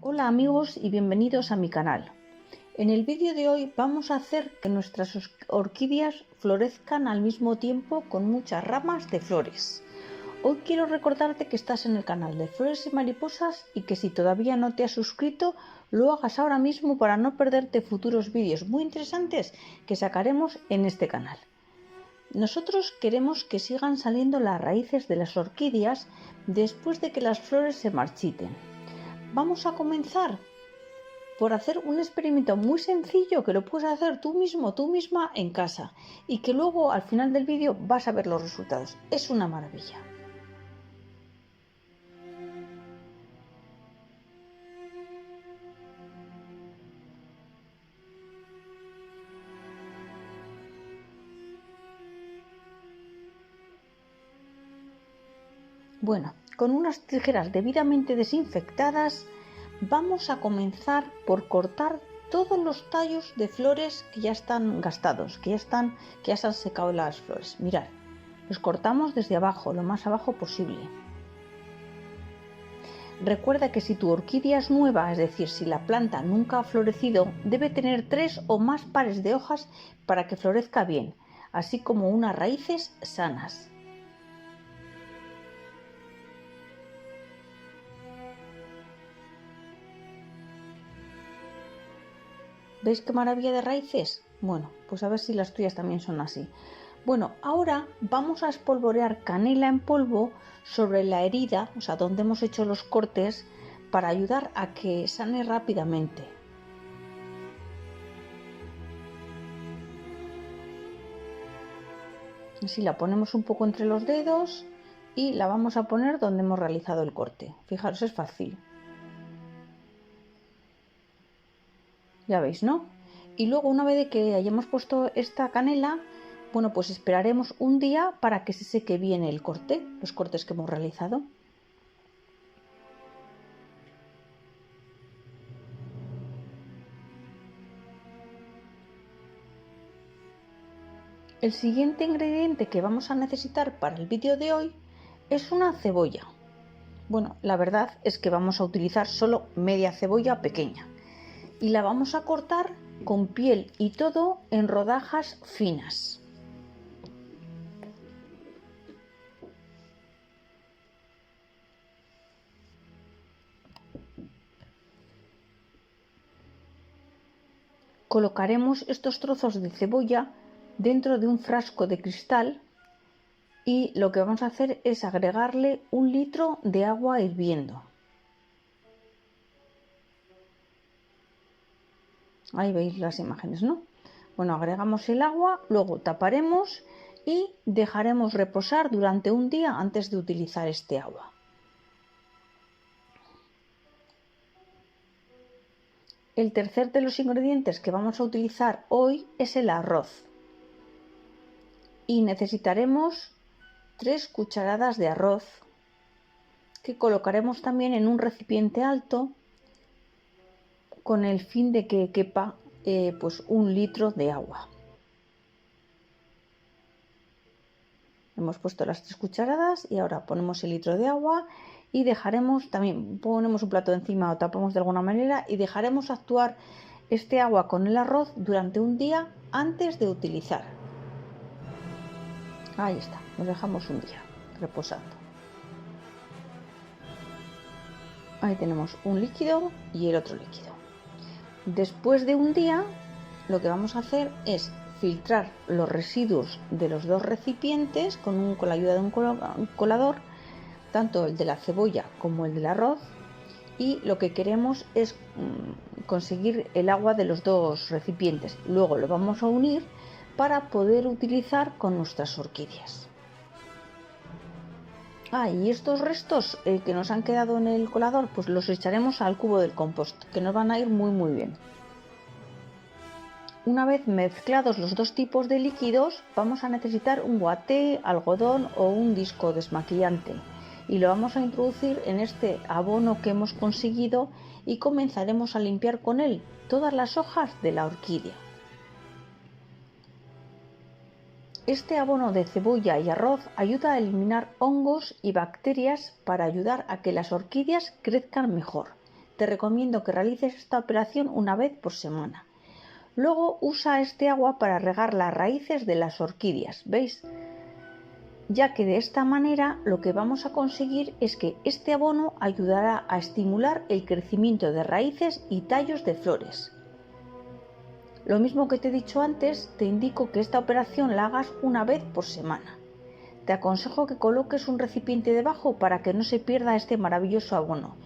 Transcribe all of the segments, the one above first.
Hola amigos y bienvenidos a mi canal. En el vídeo de hoy vamos a hacer que nuestras orquídeas florezcan al mismo tiempo con muchas ramas de flores. Hoy quiero recordarte que estás en el canal de Flores y Mariposas y que si todavía no te has suscrito, lo hagas ahora mismo para no perderte futuros vídeos muy interesantes que sacaremos en este canal. Nosotros queremos que sigan saliendo las raíces de las orquídeas después de que las flores se marchiten. Vamos a comenzar por hacer un experimento muy sencillo que lo puedes hacer tú mismo, tú misma en casa y que luego al final del vídeo vas a ver los resultados. Es una maravilla. Bueno, con unas tijeras debidamente desinfectadas vamos a comenzar por cortar todos los tallos de flores que ya están gastados, que ya se han secado las flores. Mirad, los cortamos desde abajo, lo más abajo posible. Recuerda que si tu orquídea es nueva, es decir, si la planta nunca ha florecido, debe tener 3 o más pares de hojas para que florezca bien, así como unas raíces sanas. ¿Veis qué maravilla de raíces? Bueno, pues a ver si las tuyas también son así. Bueno, ahora vamos a espolvorear canela en polvo sobre la herida, o sea, donde hemos hecho los cortes, para ayudar a que sane rápidamente. Así la ponemos un poco entre los dedos y la vamos a poner donde hemos realizado el corte. Fijaros, es fácil. Ya veis, ¿no? Y luego, una vez que hayamos puesto esta canela, bueno, pues esperaremos un día para que se seque bien el corte, los cortes que hemos realizado. El siguiente ingrediente que vamos a necesitar para el vídeo de hoy es una cebolla. Bueno, la verdad es que vamos a utilizar solo media cebolla pequeña y la vamos a cortar con piel y todo en rodajas finas. Colocaremos estos trozos de cebolla dentro de un frasco de cristal y lo que vamos a hacer es agregarle 1 litro de agua hirviendo. Ahí veis las imágenes, ¿no? Bueno, agregamos el agua, luego taparemos y dejaremos reposar durante un día antes de utilizar este agua. El tercer de los ingredientes que vamos a utilizar hoy es el arroz. Y necesitaremos 3 cucharadas de arroz que colocaremos también en un recipiente alto con el fin de que quepa pues 1 litro de agua. Hemos puesto las 3 cucharadas y ahora ponemos el litro de agua y dejaremos, también ponemos un plato encima o tapamos de alguna manera y dejaremos actuar este agua con el arroz durante un día antes de utilizar. Ahí está, lo dejamos un día reposando. Ahí tenemos un líquido y el otro líquido. Después de un día, lo que vamos a hacer es filtrar los residuos de los dos recipientes con la ayuda de un colador, tanto el de la cebolla como el del arroz, y lo que queremos es conseguir el agua de los dos recipientes. Luego lo vamos a unir para poder utilizar con nuestras orquídeas. Y estos restos que nos han quedado en el colador, pues los echaremos al cubo del compost, que nos van a ir muy bien. Una vez mezclados los dos tipos de líquidos, vamos a necesitar un guaté, algodón o un disco desmaquillante y lo vamos a introducir en este abono que hemos conseguido y comenzaremos a limpiar con él todas las hojas de la orquídea. Este abono de cebolla y arroz ayuda a eliminar hongos y bacterias para ayudar a que las orquídeas crezcan mejor. te recomiendo que realices esta operación una vez por semana. Luego usa este agua para regar las raíces de las orquídeas, ¿veis? Ya que de esta manera lo que vamos a conseguir es que este abono ayudará a estimular el crecimiento de raíces y tallos de flores. Lo mismo que te he dicho antes, te indico que esta operación la hagas una vez por semana. Te aconsejo que coloques un recipiente debajo para que no se pierda este maravilloso abono.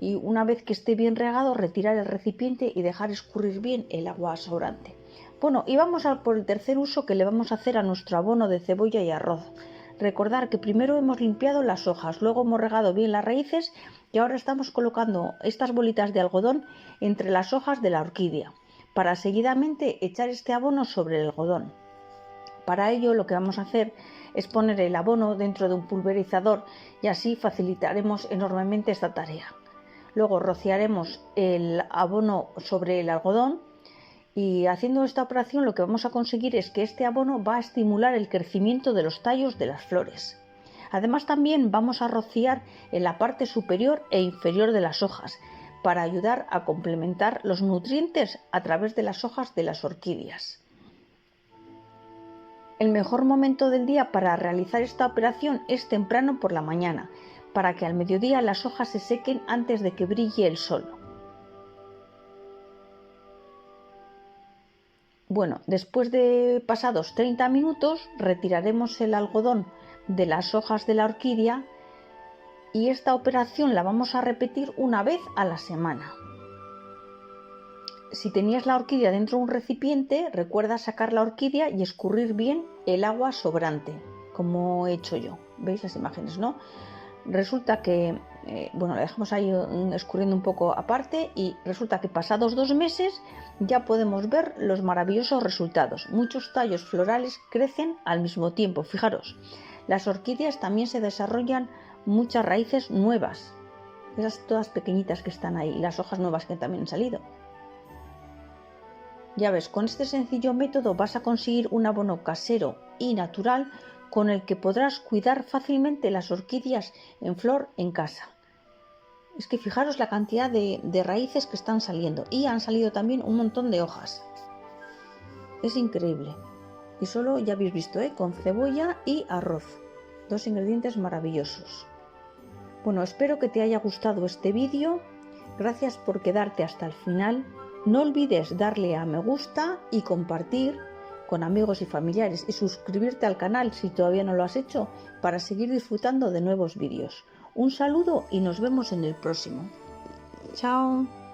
Y una vez que esté bien regado, retirar el recipiente y dejar escurrir bien el agua sobrante. Bueno, y vamos a por el tercer uso que le vamos a hacer a nuestro abono de cebolla y arroz. Recordar que primero hemos limpiado las hojas, luego hemos regado bien las raíces y ahora estamos colocando estas bolitas de algodón entre las hojas de la orquídea para seguidamente echar este abono sobre el algodón. Para ello lo que vamos a hacer es poner el abono dentro de un pulverizador y así facilitaremos enormemente esta tarea. Luego rociaremos el abono sobre el algodón y haciendo esta operación lo que vamos a conseguir es que este abono va a estimular el crecimiento de los tallos de las flores. Además también vamos a rociar en la parte superior e inferior de las hojas para ayudar a complementar los nutrientes a través de las hojas de las orquídeas. El mejor momento del día para realizar esta operación es temprano por la mañana, para que al mediodía las hojas se sequen antes de que brille el sol. Bueno, después de pasados 30 minutos retiraremos el algodón de las hojas de la orquídea y esta operación la vamos a repetir una vez a la semana. Si tenías la orquídea dentro de un recipiente, recuerda sacar la orquídea y escurrir bien el agua sobrante, como he hecho yo. ¿Veis las imágenes, no? Resulta que, la dejamos ahí escurriendo un poco aparte y resulta que pasados 2 meses ya podemos ver los maravillosos resultados. Muchos tallos florales crecen al mismo tiempo. Fijaros, las orquídeas también se desarrollan muchas raíces nuevas. Esas todas pequeñitas que están ahí, las hojas nuevas que también han salido. Ya ves, con este sencillo método vas a conseguir un abono casero y natural con el que podrás cuidar fácilmente las orquídeas en flor en casa. Es que fijaros la cantidad de raíces que están saliendo y han salido también un montón de hojas. Es increíble. Y solo ya habéis visto, con cebolla y arroz. 2 ingredientes maravillosos. Bueno, espero que te haya gustado este vídeo. Gracias por quedarte hasta el final. No olvides darle a me gusta y compartir con amigos y familiares y suscribirte al canal si todavía no lo has hecho para seguir disfrutando de nuevos vídeos. Un saludo y nos vemos en el próximo. Chao.